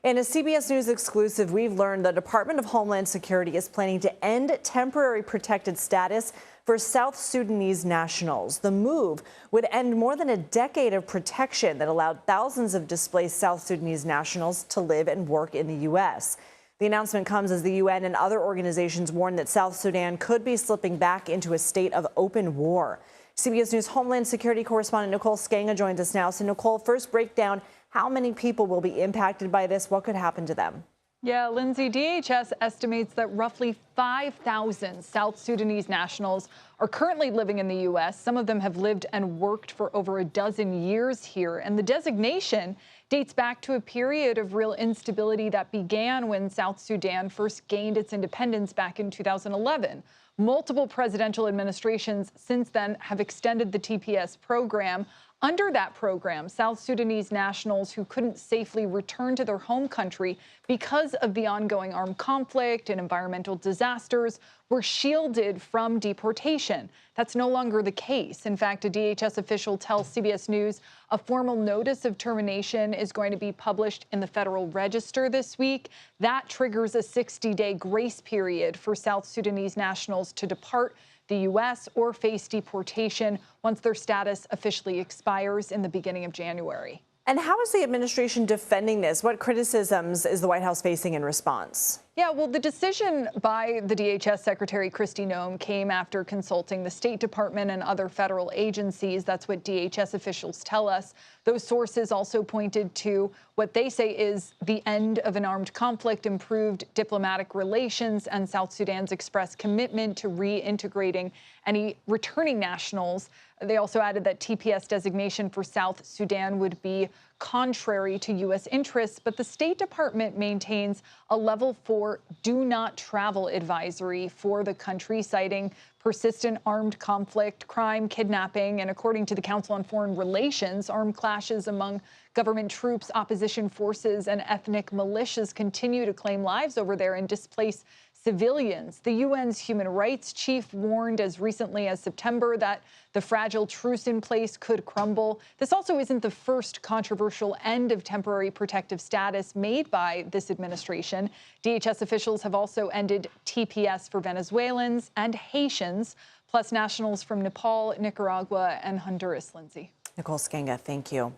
In a CBS News exclusive, we've learned the Department of Homeland Security is planning to end temporary protected status for South Sudanese nationals. The move would end more than a decade of protection that allowed thousands of displaced South Sudanese nationals to live and work in the U.S. The announcement comes as the UN and other organizations warn that South Sudan could be slipping back into a state of open war. CBS News Homeland Security correspondent Nicole Sganga joins us now. So, Nicole, first break down how many people will be impacted by this? What could happen to them? Yeah, Lindsay, DHS estimates that roughly 5,000 South Sudanese nationals are currently living in the U.S. Some of them have lived and worked for over a dozen years here. And the designation dates back to a period of real instability that began when South Sudan first gained its independence back in 2011. Multiple presidential administrations since then have extended the TPS program. Under that program, South Sudanese nationals who couldn't safely return to their home country because of the ongoing armed conflict and environmental disasters were shielded from deportation. That's no longer the case. In fact, a DHS official tells CBS News a formal notice of termination is going to be published in the Federal Register this week. That triggers a 60-day grace period for South Sudanese nationals to depart the U.S. or face deportation once their status officially expires in the beginning of January. And how is the administration defending this? What criticisms is the White House facing in response? Yeah, well, the decision by the DHS Secretary Kristi Noem came after consulting the State Department and other federal agencies. That's what DHS officials tell us. Those sources also pointed to what they say is the end of an armed conflict, improved diplomatic relations, and South Sudan's expressed commitment to reintegrating any returning nationals. They also added that TPS designation for South Sudan would be contrary to U.S. interests, but the State Department maintains a level 4 do not travel advisory for the country, citing persistent armed conflict, crime, kidnapping, and according to the Council on Foreign Relations, armed clashes among government troops, opposition forces, and ethnic militias continue to claim lives over there and displace civilians. The UN's human rights chief warned as recently as September that the fragile truce in place could crumble. This also isn't the first controversial end of temporary protective status made by this administration. DHS officials have also ended TPS for Venezuelans and Haitians, plus nationals from Nepal, Nicaragua, and Honduras. Lindsay. Nicole Sganga, thank you.